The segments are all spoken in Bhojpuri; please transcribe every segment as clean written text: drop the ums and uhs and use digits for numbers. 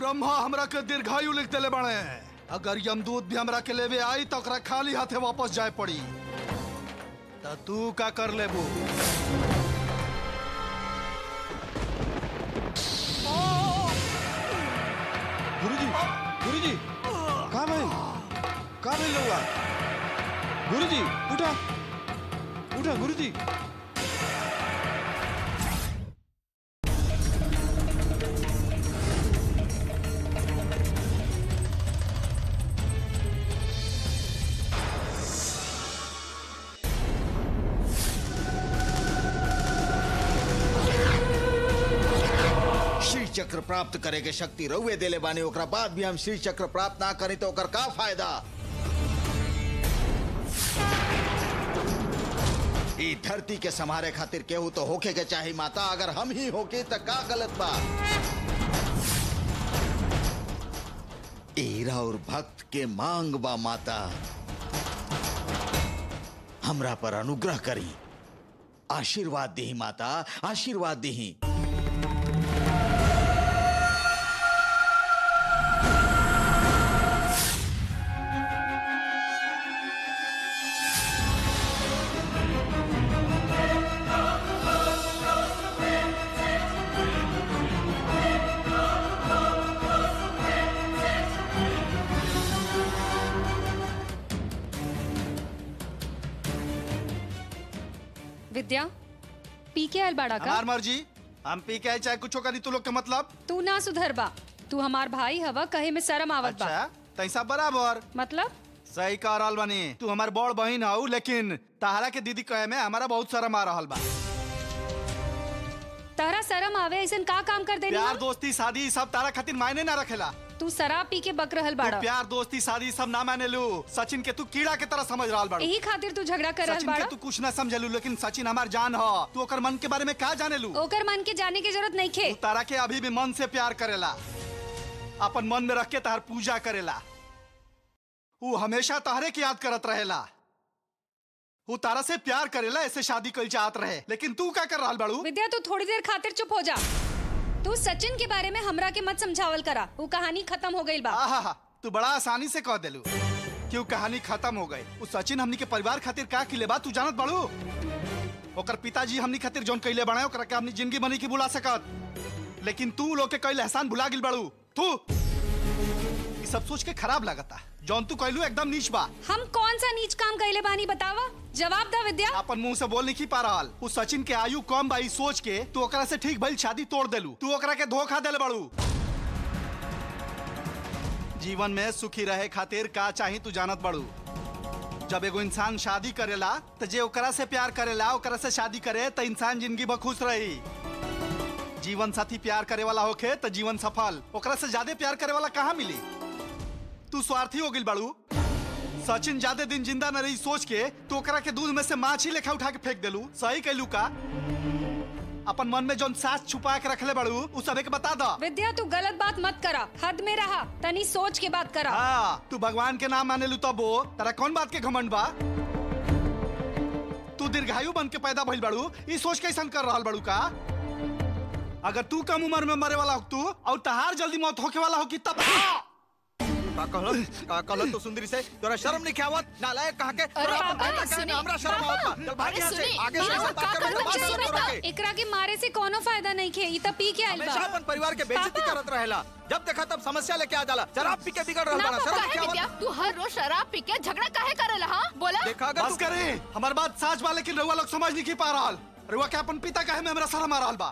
ब्रह्मा हमरा के दीर्घायु लिख देले बाड़े। अगर यमदूत भी हमरा के लेवे आई तो ओकरा खाली हाथे वापस जाए पड़ी। तो तू का कर लेबू? गुरुजी कहाँ भाई लोग? गुरुजी उठा उठा गुरुजी। चक्र प्राप्त करे के शक्ति रउए देले बानी, ओकरा बाद भी हम श्री चक्र प्राप्त ना करी तो ओकर का फायदा? ई धरती के संभारे खातिर केहू तो होके के चाही माता। अगर हम ही होके तो का गलत बा? एरा और भक्त के मांग बा माता, हमरा पर अनुग्रह करी, आशीर्वाद दी माता, आशीर्वाद दी। विद्या पी के आयल बाड़ा का? हमार मर्जी, हम पी के आए चाहे कुछ करी। तू लोग के मतलब? तू ना सुधर बा, तू हमार भाई हवा, कहे में शर्म आवत बा। अच्छा तैसा बराबर मतलब? सही कह रहल बानी। तू हमार बड़ बहन हऊ, लेकिन तहरा के दीदी कहे में हमारा बहुत शर्म आ रहल बा। तारा शर्म आवे ऐसन का काम कर देनी? प्यार दोस्ती शादी सब तारा खातिर मायने ना रखेला। तू शराब पी के बक रहल बाड़ा। प्यार दोस्ती शादी सब ना माने लू। सचिन के तू कीड़ा के तरह समझ रहल बाड़ू। यही खातिर तू झगड़ा कर रहल सचिन बाड़ा। के तू कुछ ना समझलू, लेकिन सचिन हमार जान ह। तू ओकर मन के बारे में का जाने लू? ओकर मन के जाने की जरूरत नहीं खे। तारा के अभी भी मन से प्यार करेला, अपन मन में रख के तार पूजा करेला। वो हमेशा तारे की याद करत रहेला। वो तारा से प्यार करेला, ऐसे शादी कल चाहत रहे, लेकिन तू क्या कर रहल बाड़ू? विद्या तू थोड़ी देर खातिर चुप हो जा। तू सचिन के बारे में हमरा के मत समझावल करा, वो कहानी खत्म हो गई बा। आहा, तू बड़ा आसानी से कह देलू क्यों कहानी खत्म हो गई। वो सचिन हमनी के परिवार खातिर का किले बा तू जानत बाड़ू? ओकर पिताजी हमनी खातिर जोन कइले बाड़े ओकरा के हमनी जिंदगी बनी की भुला सकत, लेकिन तू लोग के कइले एहसान भुला गिल बाड़ू। तू ये सब सोच के खराब लगता। जौन तू कइलू एकदम नीच बा। हम कौन सा नीच काम कइले बानी बतावा? जवाब दा विद्या। अपन मुंह से बोल नहीं पा रहल। उस सचिन के आयु कम बा ई सोच के तू ओकरा से ठीक भइल शादी तोड़ देलू। तू ओकरा के धोखा देले बाड़ू। जीवन में सुखी रहे खातिर का चाही तू जानत बाड़ू। जब एगो इंसान शादी करेला तो जे ओकरा से प्यार करेला ओकरा से शादी करे तो इंसान जिंदगी भर खुश रही। जीवन साथी प्यार करे वाला होखे तो जीवन सफल। ओकरा से ज्यादा प्यार करे वाला कहाँ मिली? तू स्वार्थी हो गिल बाड़ू। सचिन ज्यादा दिन जिंदा न रही सोच के तू ओकरा के दूध में से माछी लेखा उठा के फेंक देलू। सही कहलू का? अपन मन में जोन सास छुपा के रखले बाड़ू उ सबे के बता दा। विद्या तू गलत बात मत करा, हद में रहा, तनी सोच के बात करा। हाँ, तू भगवान के नाम माने लू तब वो तेरा कौन बात के घमंड बा? तू दीर्घायु बन के पैदा भइल बाड़ू, ई सोच कैसन कर रहल बाड़ू का? अगर तू कम उम्र में मरे वाला हो तू और तहार जल्दी मौत होके वाला हो कि तब का कहल तो सुंदरी से तोरा शर्म नहीं आवत? नालायक कहा के हमरा शर्म आवत। चल भाग यहां से, आगे से बात कर तो बात सुन। एकरा के मारे से कोनो फायदा नहीं खे, ई त पी के आइल बा। हमेशा अपन परिवार के बेइज्जती करत रहेला। जब देखा तब समस्या लेके आ जाला। शराब पी के बिगड़ रहल बा। शर्म नहीं आवत? तू हर रोज शराब पी के झगड़ा काहे करेला? हां बोला। देखा अगर बस करे, हमार बात सच बा, लेकिन रउआ लोग समझ नहीं पा रहल। रउआ के अपन पिता काहे में हमरा शर्म आ रहल बा?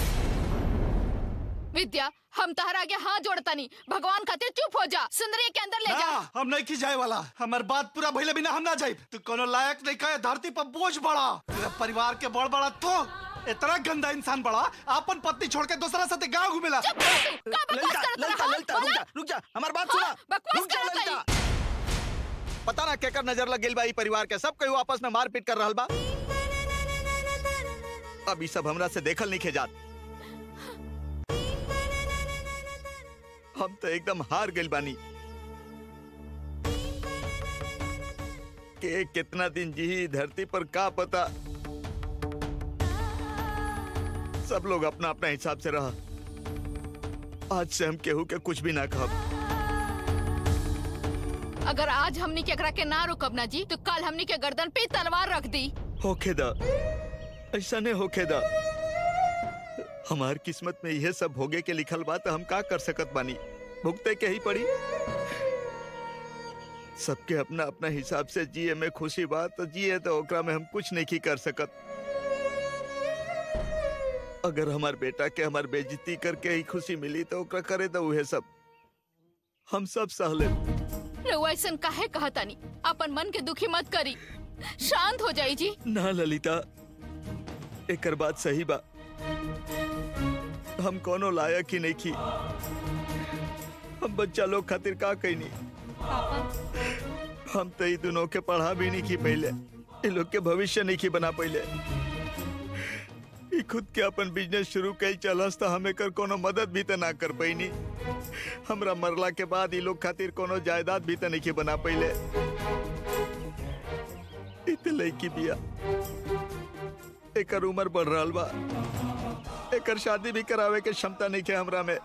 विद्या हम तहरा आगे हाथ जोड़तानी, भगवान खातिर चुप हो जा। सुंदरी के अंदर ले जा। हम नहीं की जाए वाला। हमार बात पूरा भइले बिना हम ना जाइब। तू कोनो लायक नहीं कहे, धरती पर बोझ बड़ा। तेरे परिवार के बड़ बड़ा तो इतना गंदा इंसान बड़ा, अपन पत्नी छोड़ के दूसरा साथे गांव घूमेला। रुक जा, हमार बात सुना। रुक जा ललिता। पता ना केकर नजर लग गेल बा ई परिवार के। सब कोई आपस में मारपीट कर रहल बा। अब ई सब हमरा से देखल नहीं खेजात। हम तो एकदम हार गइल बानी के कितना दिन जी धरती पर का पता। सब लोग अपना अपना हिसाब से रहा। आज से हम केहू के कुछ भी ना कहब। अगर आज हमनी के एकरा के ना रोकब ना जी तो कल हमनी के गर्दन पे तलवार रख दी। होखे दा, ऐसा नहीं होखे दा। हमार किस्मत में यह सब भोगे के लिखल बा तो हम का कर सकत बानी, भुगते के ही पड़ी। सबके अपना अपना हिसाब से जिए में खुशी बा तो जिए, तो ओकरा में हम कुछ नहीं की कर सकत। अगर हमार बेटा के हमार बेइज्जती करके ही खुशी मिली तो ओकरा करे तो उहे सब हम सब सह ले। रउआ ऐसन काहे कहतानी? अपन मन के दुखी मत करी, शांत हो जाई जी। ना ललिता, एकर बात सही बा। हम कोनो लायक ही नहीं की। हम बच्चा लोग खातिर का कहनी। हम तो ई दोनों के पढ़ा भी नहीं की पहले, इन लोग के भविष्य नहीं की बना पहले। ई खुद के अपन बिजनेस शुरू कई चलस तो हमें कर कोनो मदद भी तो ना कर पैनी। हमरा मरला के बाद ई लोग खातिर कोनो जायदाद भी तो नहीं की बना पहले। इत लड़की बिया, एकर उम्र बढ़ रहा बा, एकर शादी भी करावे के क्षमता नहीं के हमरा में।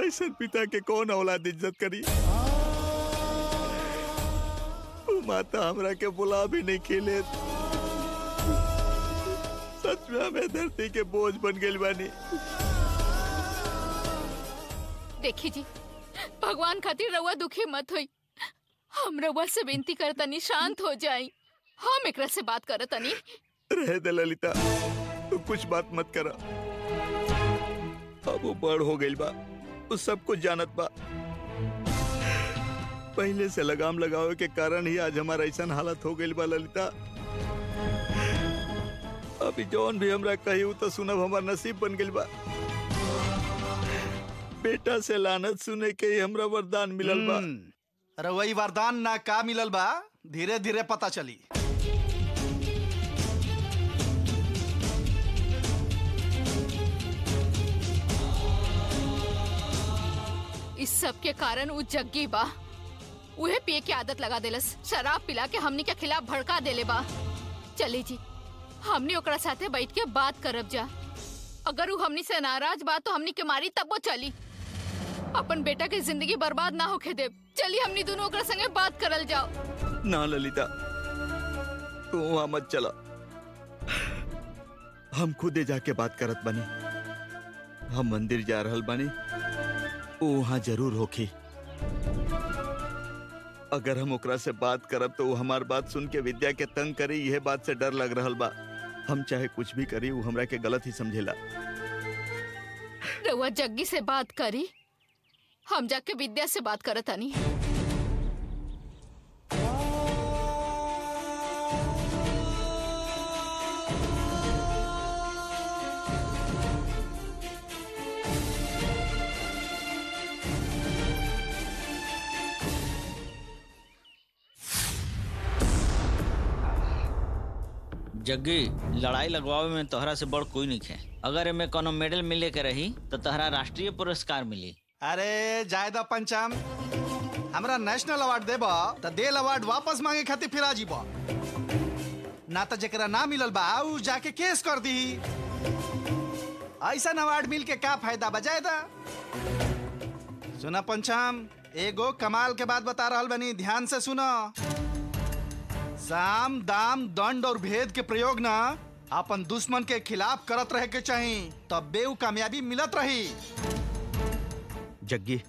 ऐसा पिता के कौन औलाद इज्जत करी? माता हमरा के बुला भी नहीं खेले। सच में हमें धरती के बोझ बन गई बानी। देखी जी, भगवान खातिर रउआ दुखी मत होई। हम रउआ से विनती करतनी शांत हो जाई। हम एकरा से बात करतनी। रहे दे ललिता, तू कुछ बात मत करा। अब वो बड़ हो गई बा, वो सब कुछ जानत बा। पहले से लगाम लगावे के कारण ही आज हमारा ऐसा हालत हो गई बा ललिता। अभी जौन भी हमरा कही तो सुनब हमार नसीब बन गई बा। बेटा से लानत सुने के ही हमरा वरदान मिलल बा। रवई वरदान ना का मिलल बा, धीरे धीरे पता चली। इस सब के कारण उ जग्गी बा, उहे पिए की आदत लगा देलस। शराब पिला के हमनी के खिलाफ भड़का देले बा। चली जी, हमनी ओकरा साथे बैठ के बात करब जा। अगर उ हमनी से नाराज बा तो हमनी के मारी तब वो चली। अपन बेटा के जिंदगी बर्बाद ना होके दे। चली हमनी दोनों ओकरा संगे बात करल जाओ। ना ललिता, तू वहां मत चला। हम खुदे जाके बात करत बनी। हम मंदिर जा रहल बानी, वो वहां जरूर होखी। अगर हम ओकरा से बात करब तो वो हमार बात सुन के विद्या के तंग करी, यह बात से डर लग रहल बा। हम चाहे कुछ भी करी, वो हमरा के गलत ही समझेला। रउआ जग्गी से बात करी, हम जाके विद्या से बात करतानी। जग्गी, लड़ाई लगवावे में तोहरा से बड़ कोई नहीं है। अगर एमे कोनो मेडल मिले के रही तो तोहरा राष्ट्रीय पुरस्कार मिली। अरे जायदा पंचम, हमरा नेशनल अवार्ड देबा तो देल अवार्ड वापस मांगे खातिर फिर आ जीबा। ना तो जेकरा ना मिलल बा उ जाके केस कर दी। ऐसा अवार्ड मिल के क्या फायदा बा? जायदा सुना पंचम, एगो कमाल के बात बता रहल बनी, ध्यान से सुनो। साम दाम दंड और भेद के प्रयोग ना अपन दुश्मन के खिलाफ करत रहे के चाहिए, तब बे उ कामयाबी मिलत रही। जग्गी,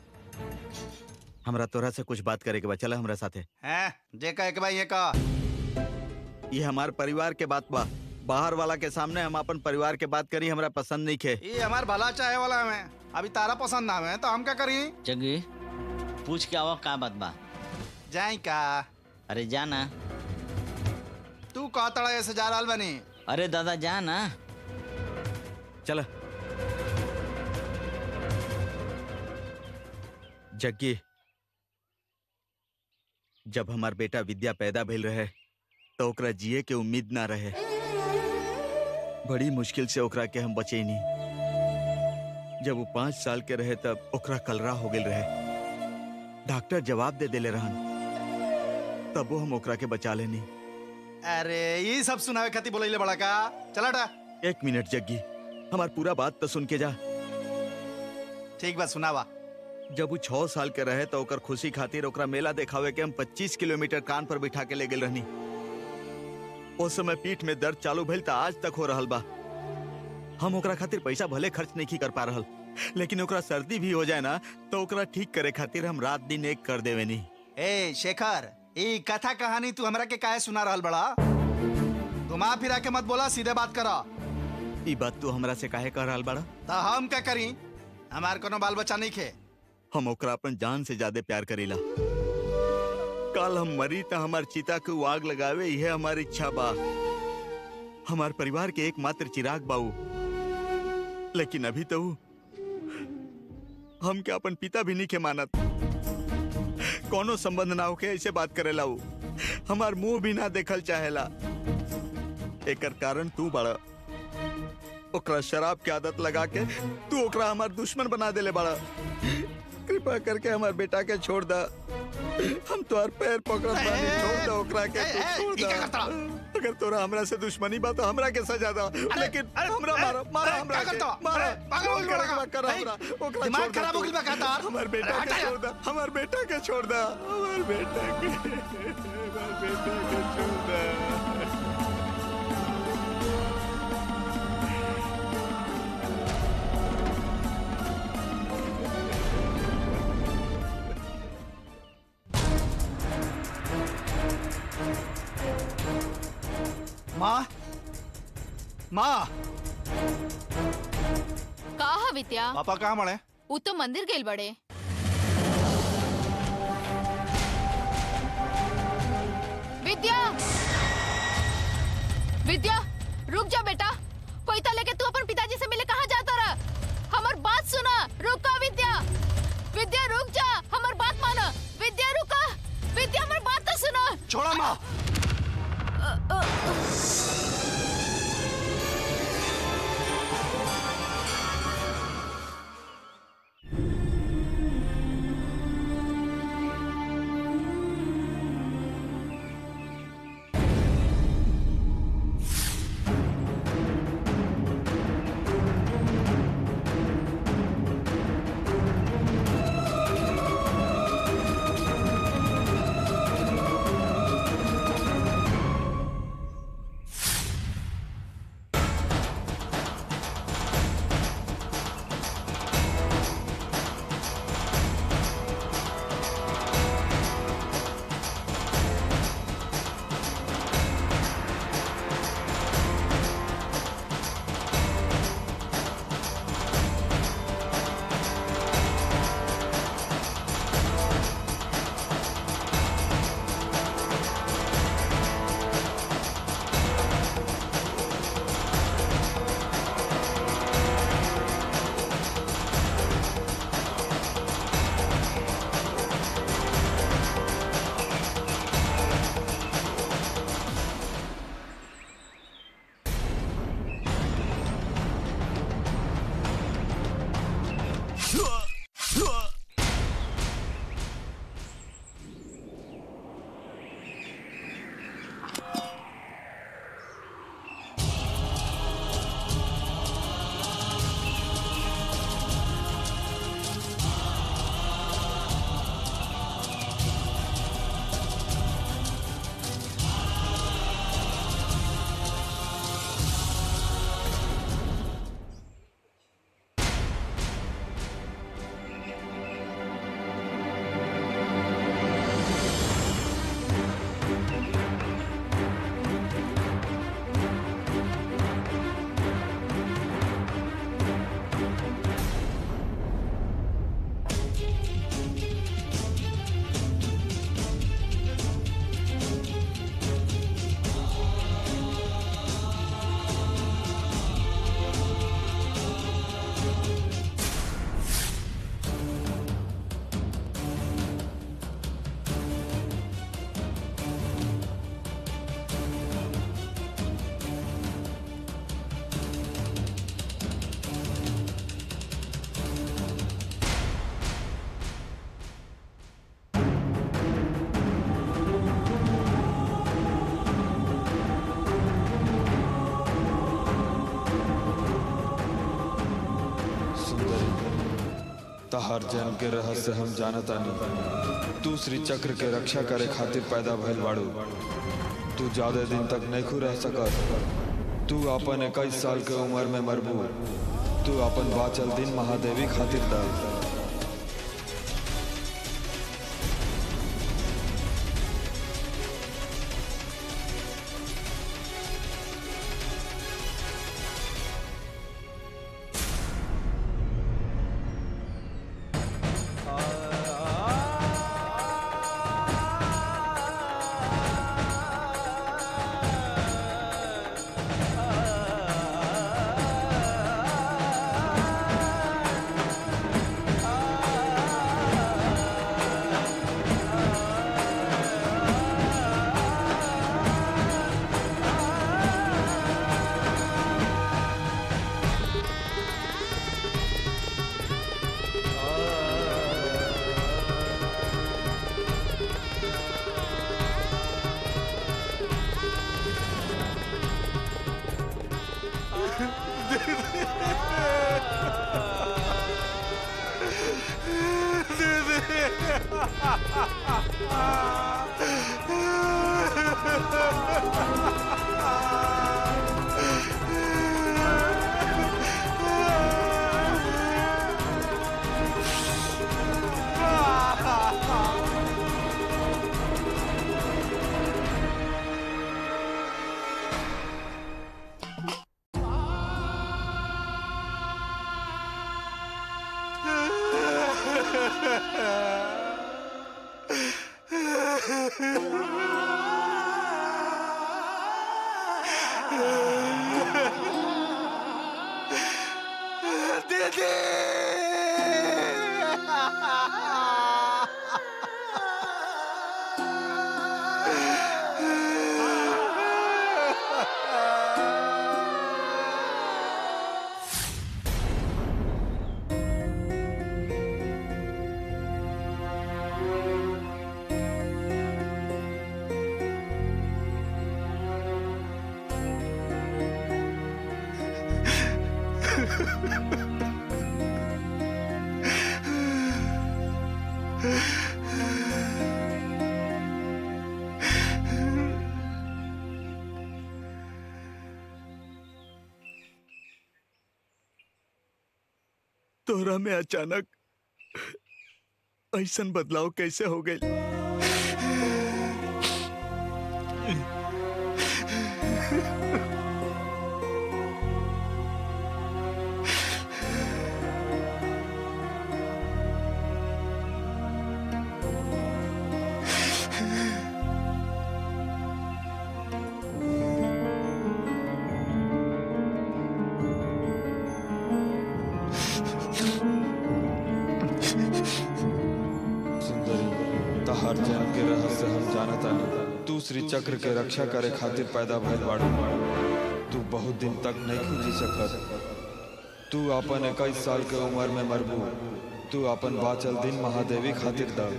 हमरा तोरा से कुछ बात करे के बा, चला हमरा साथे। हैं जे कहे के भाई ये का? ये हमार परिवार के बात बा। बाहर वाला के सामने हम अपन परिवार के बात करी, हमरा पसंद नहीं खे। ये हमार भला चाहे वाला है, अभी तारा पसंद ना है तो हम क्या करी? जग्गी, पूछ के आवा का बात बा। जाई का? अरे जाना। तू कहा तड़ा ऐसे जा रहल बनी? अरे दादा जाना। चला। जग्गी, जब हमार बेटा विद्या पैदा भेल रहे तो ओकरा जिए के उम्मीद ना रहे। बड़ी मुश्किल से ओकरा के हम बचैनी। जब वो 5 साल के रहे तब ओकरा कलरा हो गेल रहे। डॉक्टर जवाब दे देले रहन, तब वो हम ओकरा के बचा लेनी। अरे ये सब सुनावे खातिर बोलैले बड़ा का? चला टा। 1 मिनट जग्गी, हमार पूरा बात तो सुन के जा। ठीक बा, सुनावा। जब वो 6 साल के रहे तो ओकर खुशी खातिर ओकरा मेला देखावे के हम 25 किलोमीटर कान पर बिठा के ले गेल रहनी। उस समय पीठ में दर्द चालू भइल त आज तक हो रहल बा। हम ओकरा खातिर पैसा भले खर्च नहीं कर पा रहल, लेकिन ओकरा सर्दी भी हो जाए ना तो ओकरा ठीक करे खातिर हम रात दिन एक कर देवे नी। ए शेखर, ई कथा कहानी तू हमरा के काहे सुना रहल बड़ा? घुमा फिरा के मत बोला, सीधे बात करा। ई बात तू हमरा से काहे कह रहल बड़ा? तो हम क्या करी? हमार कोनो बाल बच्चा नहीं खे। हम ओकरा अपन जान से ज्यादा प्यार करीला। कल हम मरी त हमार चिता के आग लगावे यह हमारी इच्छा बा। हमार परिवार के एकमात्र चिराग बाऊ, लेकिन अभी तो हम क्या अपन पिता भी नहीं के मानत। कोनो संबंध ना होके ऐसे बात करेला ऊ। हमार मुंह भी ना देखल चाहेला। एकर कारण तू बड़ा। ओकरा शराब की आदत लगा के तू ओकरा हमार दुश्मन बना देले बड़ा। कृपा करके हमार बेटा के छोड़ दा। हम तोहर पैर पकड़त बानी, छोड़ दो ओकरा के, तू छोड़ दा। अगर तोरा हमरा से दुश्मनी बा तो हमरा के सजा दा, लेकिन हमरा मारा हमरा के मारा। पागल कर हमरा, ओकरा दिमाग खराब हो गइल बा का तार? हमार बेटा के छोड़ दा, हमार बेटा के छोड़ दा, हमार बेटा के छोड़ दा। माँ, माँ, कहा विद्या? पापा कहाँ बड़े? वो तो मंदिर गेल बड़े। विद्या, विद्या, रुक जा बेटा। पैसा लेके तू अपन पिताजी से मिले कहाँ जाता रहा? हमार बात सुना, रुका विद्या। विद्या रुक जा, हमार बात माना। विद्या रुका, विद्या हमार बात तो सुना। छोड़ा माँ। तहार जन्म के रहस्य हम जानता नहीं। तू श्री चक्र के रक्षा करे खातिर पैदा भइल बाड़ू। तू ज्यादा दिन तक नहीं रह सकत। तू अपन 21 साल के उम्र में मरबू। तू अपन बाचल दिन महादेवी खातिर दा। तोरा में अचानक ऐसन बदलाव कैसे हो गई? तहार जन्म के रहस्य हम जानता नहीं। तू श्री चक्र के रक्षा करे खातिर पैदा भइल बाड़ू। तू बहुत दिन तक नहीं जी सकत। तू अपन 21 साल के उम्र में मरबू। तू अपन बाचल दिन महादेवी खातिर दा।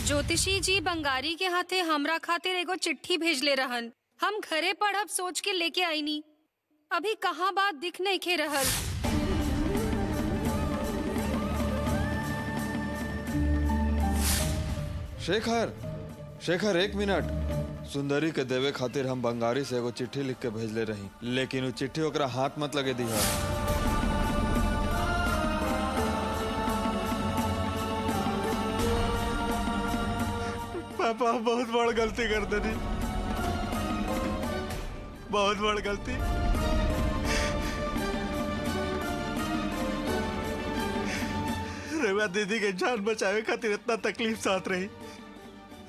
ज्योतिषी जी बंगारी के हाथे हमरा खातिर एगो चिट्ठी भेजले रहन। हम घरे पढ़ब सोच के लेके आईनी। अभी कहाँ बात दिख नहीं खे रहल। शेखर, शेखर एक मिनट। सुंदरी के देवे खातिर हम बंगारी से एगो चिट्ठी लिख के भेजले रही, लेकिन वो चिट्ठी ओकरा हाथ मत लगे दिहा। पापा बहुत बड़ गलती कर देनी, बहुत बड़ गलती। रेवा दीदी के जान बचावे खातिर इतना तकलीफ साथ रही,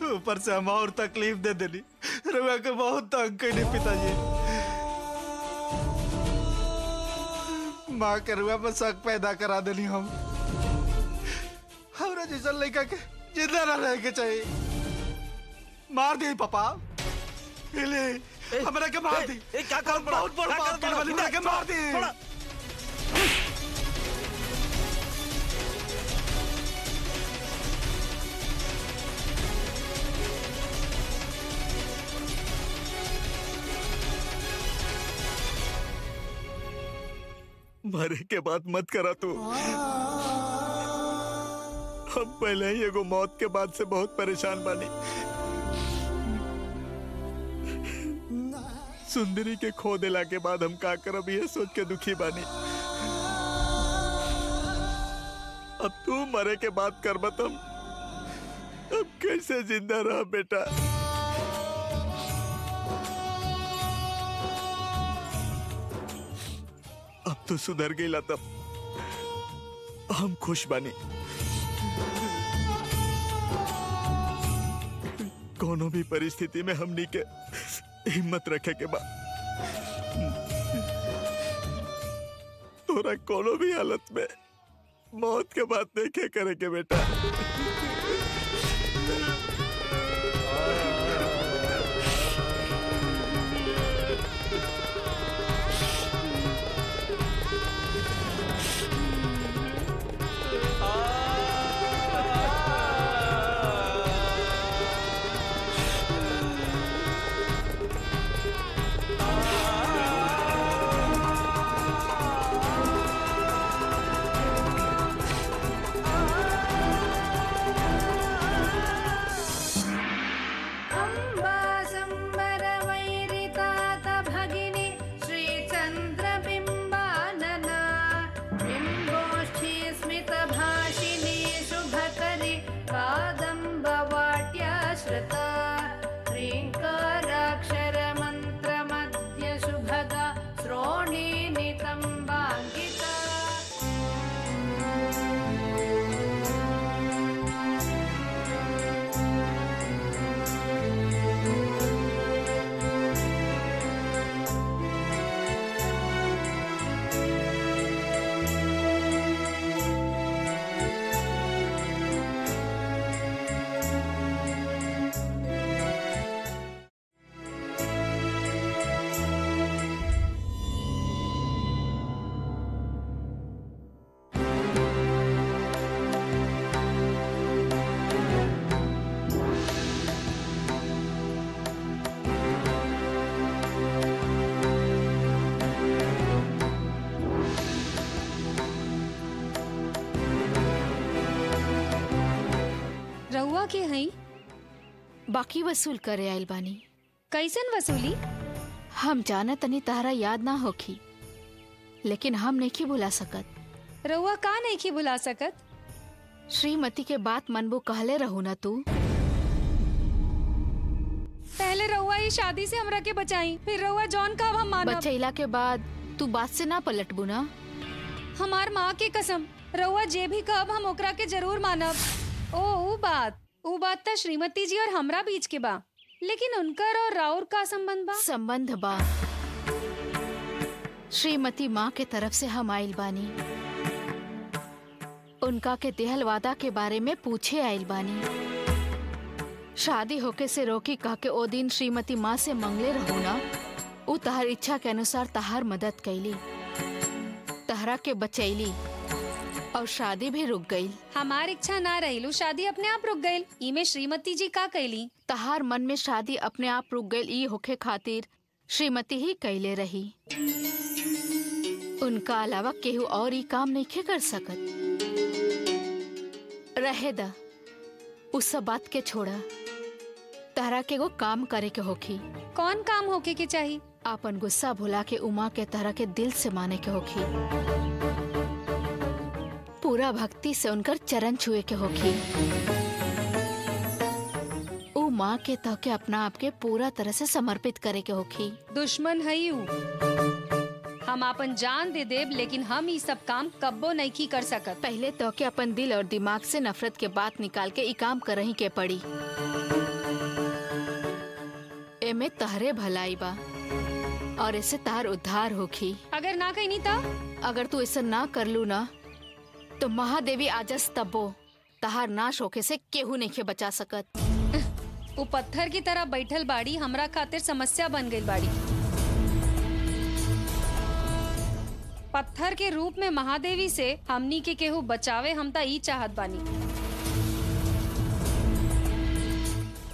ऊपर से हम और तकलीफ दे देनी। रेवा के बहुत तंग कैली पिताजी। माँ के रेवा पर शक पैदा करा देनी। हम हमरा जैसा लड़का के जिंदा न रह के चाहिए। मार दी पापा, हमरा के मार दी। क्या काम पड़ा? बहुत बड़ बात कर वाली, हमरा के मार दी। मरे के बाद मत करा तू। हम पहले ही एगो मौत के बाद से बहुत परेशान बानी। सुंदरी के खो दिला के बाद हम का करब ये सोच के दुखी बानी। अब तू मरे के बाद करबत हम अब कैसे जिंदा रह बेटा। अब तो सुधर गईला तब हम खुश बानी। कोनो भी परिस्थिति में हमनी के हिम्मत रखे के बा। तोरा कोनो भी हालत में मौत के बात नहीं के करे के बेटा। रहुआ के हई बाकी वसूल करे आइल बानी। कैसन वसूली? हम जाना तनी तारा याद ना होखी, लेकिन हम नहीं भुला सकत। रहुआ का नहीं भुला सकत? श्रीमती के बात मनबू कहले रहू ना तू। पहले रहुआ ये शादी से हमरा के बचाई, फिर रहुआ जॉन का हम मानब। बचैला के बाद तू बात से ना पलटबू ना। हमार माँ के कसम, रहुआ जे भी कहब हम ओकरा के जरूर मानब। ऊ बात त श्रीमती जी और हमरा बीच के बा, लेकिन उनकर और राउर का संबंध बा? संबंध बा। श्रीमती माँ के तरफ से हम आइल बानी। उनका के देहल वादा के बारे में पूछे आइल बानी। शादी होके से रोकी कह के ओ दिन श्रीमती माँ से मंगले रहू ना। उ तहर इच्छा के अनुसार तहार मदद कैली, तहरा के बचैली और शादी भी रुक गई। हमार इच्छा ना रही, शादी अपने आप रुक गई। इमे श्रीमती जी का कैली? तहार मन में शादी अपने आप रुक गई ई होके खातिर श्रीमती ही कैले रही। उनका अलावा केहू और ई काम नहीं कर सकत। रहे दा, उस सब बात के छोड़ा। तहरा के वो काम करे के होखी। कौन काम होके के चाहिए? आपन गुस्सा भुला के उमा के तरह के दिल से माने के होखी। पूरा भक्ति से उनकर चरण छुए के होखी। ऊ माँ के तह के अपना आप के पूरा तरह से समर्पित करे के होखी। दुश्मन है यू। हम अपन जान दे देब, लेकिन हम ये सब काम कब्बो नहीं कर सकत। पहले तो के अपन दिल और दिमाग से नफरत के बात निकाल के ई काम करही के पड़ी। एमे तहरे भलाई बा और ऐसे तार उद्धार होखी। अगर ना कहीं नहीं था? अगर तू ऐसा ना कर लू ना तो महादेवी आजस तब्बो तहार नाश होके से केहू नहीं के बचा सकत। वो पत्थर की तरह बैठल बाड़ी हमरा खातिर समस्या बन गई बाड़ी। पत्थर के रूप में महादेवी से हमनी के केहू बचावे, हम ता ई चाहत बानी।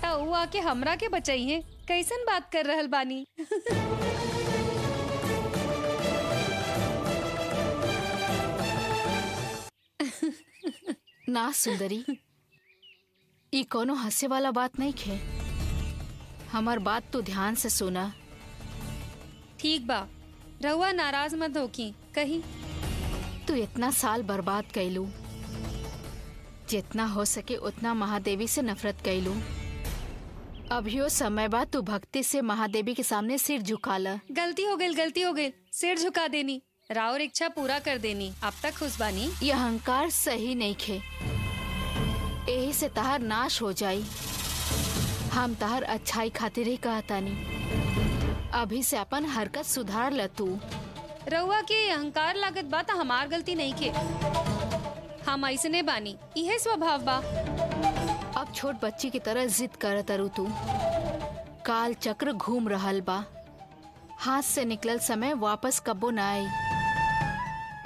ता ऊ आके हमरा के बचाई है? कैसन बात कर रहल बानी? ना सुंदरी, ई कोनो हंसे वाला बात नहीं खे। हमार बात तू ध्यान से सुना। ठीक बा, रहुआ नाराज मत होकी कही। तू इतना साल बर्बाद कैलू, जितना हो सके उतना महादेवी से नफरत कैलू। अभियो समय बाद तू भक्ति से महादेवी के सामने सिर झुका ला। गलती हो गई, सिर झुका देनी, राउर इच्छा पूरा कर देनी। अब तक खुश बानी। ये अहंकार सही नहीं खे, यही से तहार नाश हो जाई। हम तहार अच्छाई खातिर ही कहतानी, अभी से अपन हरकत सुधार ल तू। रहुआ के अहंकार लागत बा त हमार गलती नहीं के, हम ऐसने बानी, इहे स्वभाव बा। अब छोट बच्ची की तरह जिद करत अरु तू। काल चक्र घूम रहल बा, हाथ से निकलल समय वापस कबो न आई,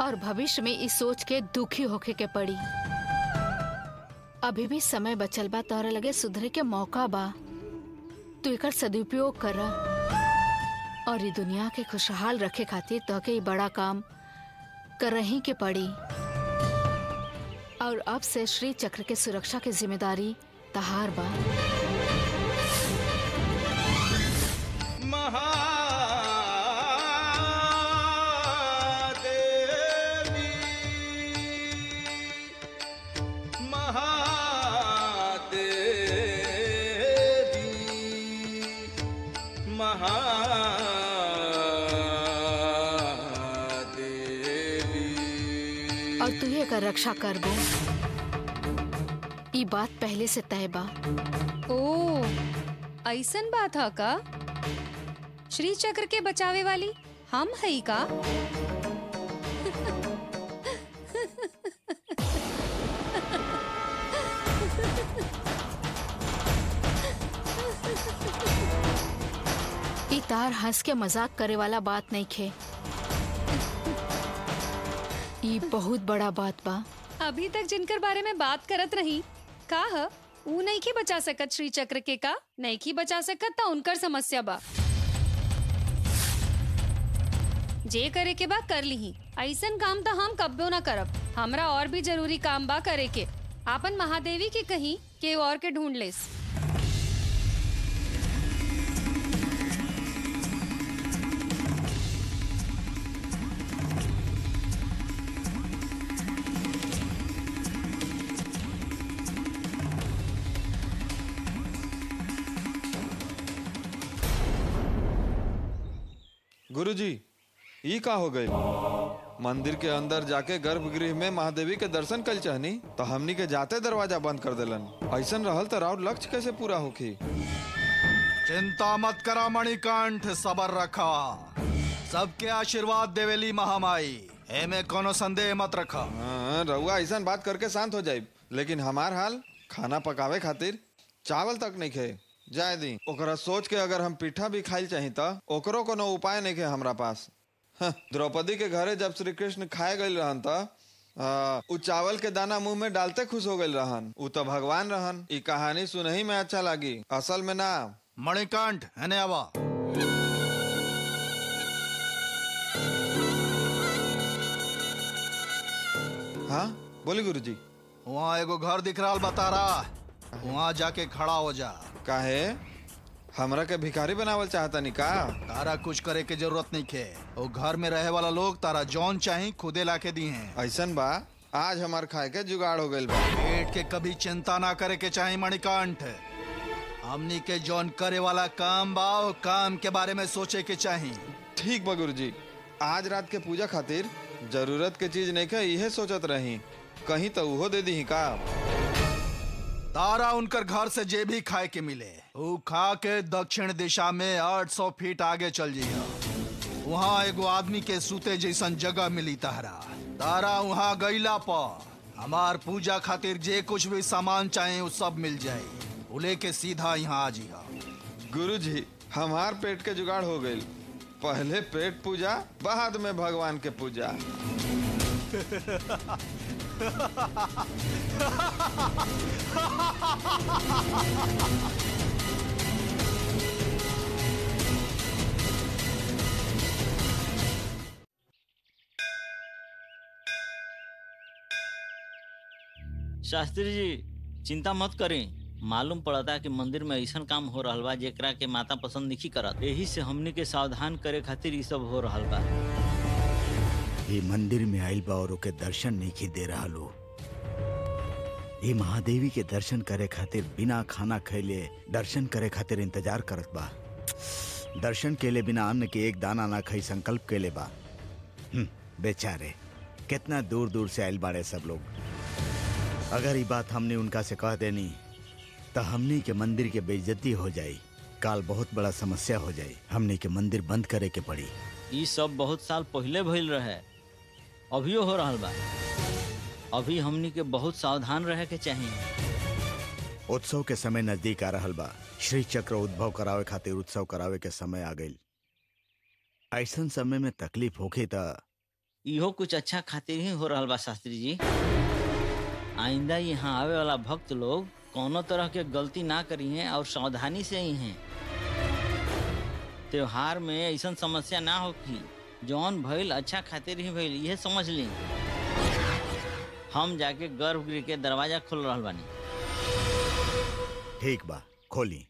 और भविष्य में इस सोच के दुखी होके के पड़ी। अभी भी समय बचल बा, तोहरा लगे सुधरे के मौका बा। तू एकर सदुपयोग कर, और ये दुनिया के खुशहाल रखे खातिर तोहके ये बड़ा काम करही के पड़ी। और अब से श्री चक्र के सुरक्षा की जिम्मेदारी तहार बा। और तू ये कर रक्षा कर बो, ये बात पहले से तय बा। ओ, ऐसन बात है का? श्री चक्र के बचावे वाली हम है का? ई तार हंस के मजाक करे वाला बात नहीं खे, ई बहुत बड़ा बात बा। अभी तक जिनकर बारे में बात करत रही का है, ऊ नहीं की बचा सकत श्री चक्र के का? नहीं की बचा सकत ता उनकर समस्या बा। जे करे के बा कर ली, ऐसन काम तो हम कब्बो ना करब। हमरा और भी जरूरी काम बा करे के। आपन महादेवी के कहीं के और के ढूंढ लेस। गुरुजी, ई का हो गई? मंदिर के अंदर जाके गर्भगृह में महादेवी के दर्शन कल चाहनी तो हमनी के जाते दरवाजा बंद कर देलन। ऐसन रहल तो राउर लक्ष्य कैसे पूरा होखी? चिंता मत करा मणिकंठ, सबर रखा। सबके आशीर्वाद देवेली महामाई, एमे कोनो संदेह मत रखा। हाँ, रउआ ऐसन बात करके शांत हो जाए, लेकिन हमार हाल खाना पकावे खातिर चावल तक नहीं खे जाए दी। ओकरा सोच के अगर हम पीठा भी खाइल चाही तो ओकरो कोनो उपाय नहीं खे हमरा पास। द्रौपदी के घरे जब श्री कृष्ण खाए गए रहन तो उ चावल के दाना मुंह में डालते खुश हो गए रहन। उ तो भगवान रहन। ई कहानी सुनही में अच्छा लगी, असल में ना। मणिकंठ हने आवा। हाँ बोली गुरुजी। वहाँ एगो घर दिख रहा बता रहा, वहाँ जाके खड़ा हो जा। काहे? हमरा के भिखारी बनावल चाहता नी का? तारा कुछ करे के जरूरत नहीं खे। वो घर में रहे वाला लोग तारा जौन चाही खुदे ला के दी हैं। ऐसन बा, आज हमार खाए के जुगाड़ हो गइल बा। पेट के कभी चिंता ना करे के चाही मणिकंठ। हमनी के जौन करे वाला काम बा, वो काम के बारे में सोचे के चाही। ठीक बा गुरुजी, आज रात के पूजा खातिर जरूरत के चीज नहीं के इहे सोचत रही, कहीं तो उहो दे दी का? तारा उनकर घर से जे भी खाए के मिले वो खा के दक्षिण दिशा में 800 फीट आगे चल जिया। वहाँ एगो आदमी के सूते जैसन जगह मिली तारा। तारा वहाँ गईला पर हमार पूजा खातिर जे कुछ भी सामान चाहे वो सब मिल जाए। वो लेके सीधा यहाँ आ जिया। गुरुजी, हमार पेट के जुगाड़ हो गई। पहले पेट पूजा, बाद में भगवान के पूजा। शास्त्री जी चिंता मत करें। मालूम पड़ता कि मंदिर में ऐसा काम हो रहा बा जेकरा के माता पसंद नहीं करत। यही से हमनी के सावधान करे खातिर ये सब हो रहा बा। ये मंदिर में आइल बा और ओके दर्शन नहीं दे रहा लो। ये महादेवी के दर्शन करे खातिर बिना खाना खैले दर्शन करे खातिर इंतजार करत बा। दर्शन के लिए बिना अन्न के एक दाना ना खाई संकल्प के लिए बा। बेचारे कितना दूर दूर से आइल बाड़े सब लोग। अगर ये बात हमने उनका से कह देनी तो हमनी के मंदिर के बेइज्जती हो जाई। काल बहुत बड़ा समस्या हो जाई। हमनी के मंदिर बंद करे के पड़ी। ये सब बहुत साल पहले भइल रहे, अभियो हो रहा बा। अभी हमनी के बहुत सावधान रहे के चाहिए। उत्सव के समय नजदीक आ रहल बा। श्री चक्र उद्भव करावे खातिर उत्सव करावे के समय आ गई। ऐसन समय में तकलीफ होके त इहो कुछ अच्छा खातिर ही हो रहा बा शास्त्री जी। आइंदा यहाँ आवे वाला भक्त लोग कोनो तरह के गलती ना करी हैं और सावधानी से ही हैं। त्योहार में ऐसा समस्या ना हो कि जौन भइल अच्छा खातिर ही भइल, यह समझ ली। हम जाके गर्भगृह के दरवाजा खोल रहा बानी। ठीक बा, खोली।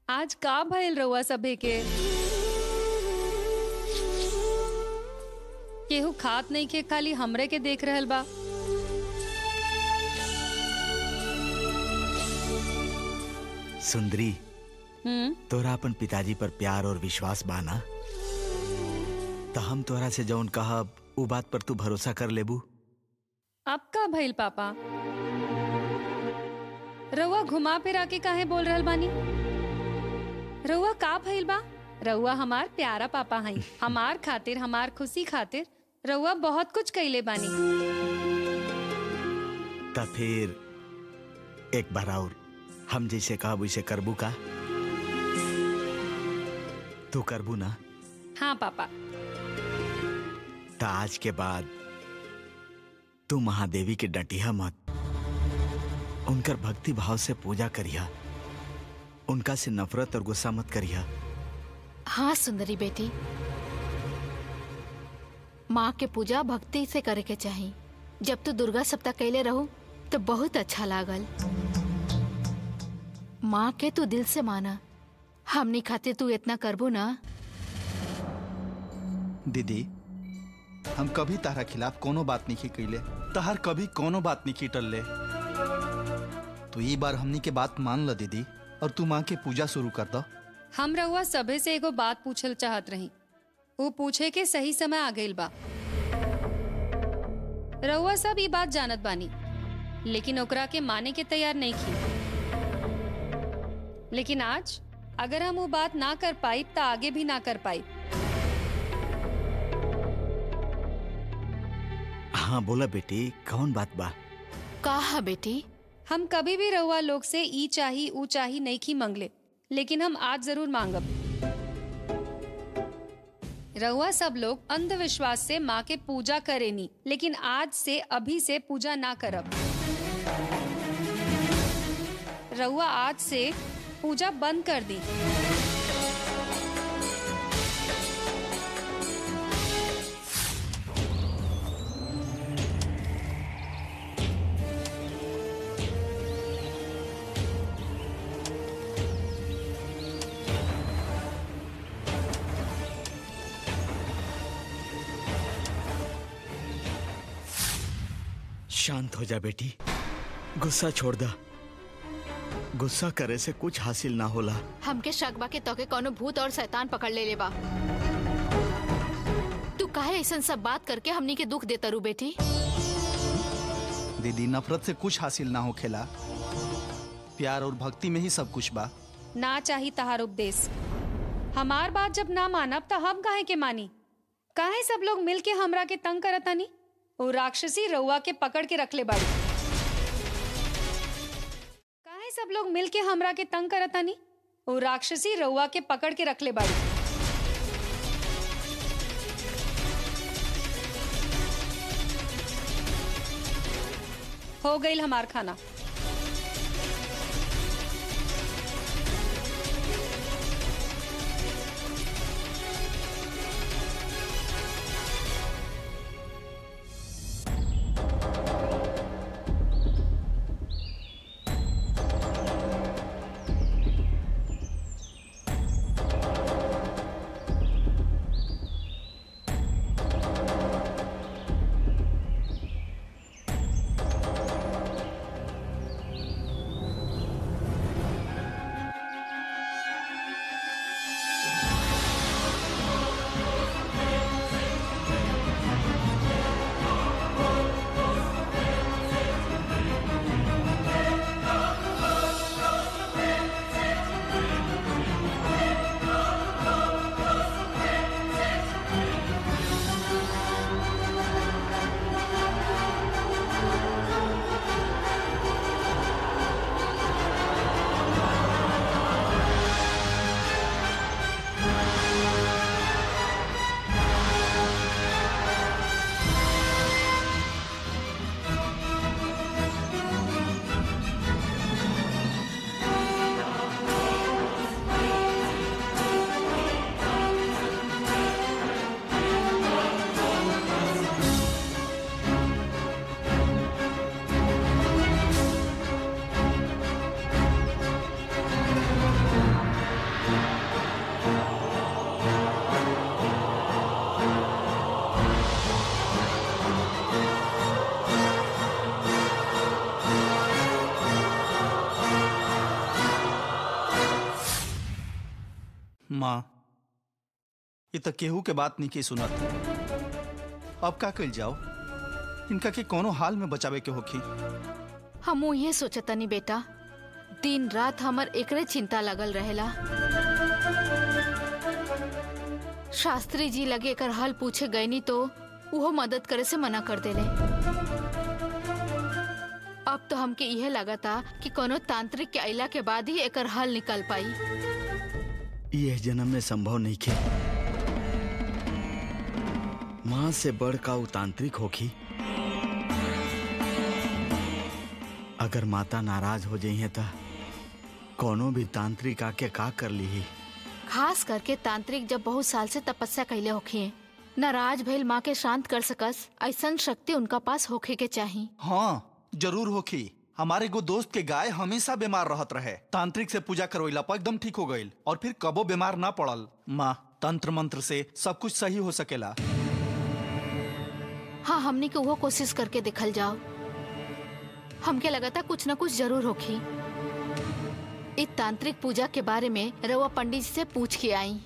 आज का भइल रहुआ सभे के? केहू खात नहीं के, खाली हमरे के देख रहल बा। सुंदरी, तोरा अपन पिताजी पर प्यार और विश्वास बा ना? तो हम तोरा से जौन कहब उ बात पर तू भरोसा कर लेबू। अब का भइल पापा? रहुआ घुमा फिरा के काहे बोल रहल बानी? रहुआ का भइल बा? रहुआ हमार प्यारा पापा हई। हमार खातिर, हमार खुशी खातिर रहुआ बहुत कुछ कइले बानी। तो फिर एक बार और हम जैसे कहा वैसे करबू का? तू करबू ना? हाँ पापा। तो आज के बाद तू महादेवी के डटिया मत, उनकर भक्ति भाव से पूजा करिया, उनका से नफरत और गुस्सा मत करिया। हाँ सुंदरी बेटी, माँ के पूजा भक्ति से करे के चाहिए। जब तू दुर्गा सप्ताह कैले रहू तो बहुत अच्छा लागल। माँ के तू दिल से माना, हमनी खातिर तू इतना करबू ना। दीदी, हम कभी तारा खिलाफ कोनो बात नहीं कैले, तहार कभी कोनो बात नहीं टलले। तो ये बार हमनी के बात मान ल दीदी, और तू माँ के पूजा शुरू कर दो। हम रहुआ सभे से एगो बात पूछल चाहत रही, वो पूछे के सही समय आ गइल बा। रहुआ सब ये बात जानत बानी, लेकिन ओकरा के माने के तैयार नहीं की। लेकिन आज अगर हम वो बात ना कर पाई तो आगे भी ना कर पाई। हाँ बोला बेटी, कौन बात बा? कहा बेटी? हम कभी भी रहुआ लोग से ई चाही ऊ चाही नहीं की मंगले, लेकिन हम आज जरूर मांगब। रहुआ सब लोग अंधविश्वास से माँ के पूजा करेनी, लेकिन आज से अभी से पूजा ना करब। रहुआ आज से पूजा बंद कर दी। शांत हो जा बेटी, गुस्सा छोड़ दा। गुस्सा करे से कुछ हासिल ना होला। हमके शक बा के तोके कोनो भूत और शैतान पकड़ ले बा। तू काहे ऐसा सब बात करके हमनी के दुख देता रू बेटी? दीदी, नफरत से कुछ हासिल ना हो खेला, प्यार और भक्ति में ही सब कुछ बा। ना चाही तहार उपदेश। हमार बात जब ना मानब तो हम काहे के मानी? काहे सब लोग मिल के हमरा के तंग करतानी? वो राक्षसी रउआ के पकड़ के रख ले बाड़ी। काहे सब लोग मिल के हमरा के तंग करतानी? वो राक्षसी रउआ के पकड़ के रख ले बाड़ी। हो गईल हमार खाना। माँ, ये तो केहू के बात नहीं की सुनत। अब का कल जाओ? इनका के कोनो हाल में बचावे के होखी। हमू ये सोचतनी बेटा, दिन रात हमर एकरे चिंता लगल रहेला। शास्त्री जी लगे एकर हाल पूछे गईनी तो वो मदद करे से मना कर देले। अब तो हमके यह लगा था कि कोनो तांत्रिक के अइला के बाद ही एकर हल निकल पाई। यह जन्म में संभव नहीं खे। माँ से बढ़ का उ तांत्रिक होखी। अगर माता नाराज हो जाई है तो कोनो भी तांत्रिक आके का कर ली। खास करके तांत्रिक जब बहुत साल से तपस्या कैले होखी, नाराज भइल माँ के शांत कर सकस ऐसन शक्ति उनका पास होखे के चाहिए। हाँ जरूर होखी। हमारे गो दोस्त के गाय हमेशा बीमार रहत रहे, तांत्रिक से पूजा करवैला पर एकदम ठीक हो गईल और फिर कबो बीमार ना पड़ल। माँ तंत्र मंत्र से सब कुछ सही हो सकेला। हाँ हमने के वो कोशिश करके देखल जाओ। हमके लगा था कुछ न कुछ जरूर होखी। इस तांत्रिक पूजा के बारे में रउआ पंडित जी से पूछ के आई।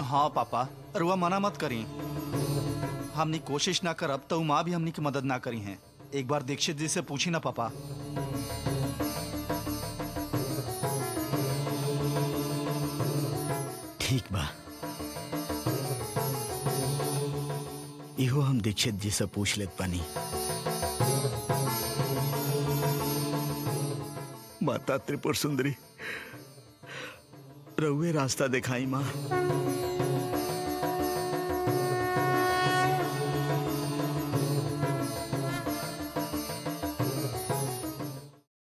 हाँ पापा रुआ मना मत करी। हमनी कोशिश ना करब तो माँ भी हमनी की मदद ना करी है। एक बार दीक्षित जी से पूछी ना पापा। ठीक बा, इहो हम दीक्षित जी से पूछ लेत पानी। माता त्रिपुर सुंदरी रउए रास्ता दिखाई माँ।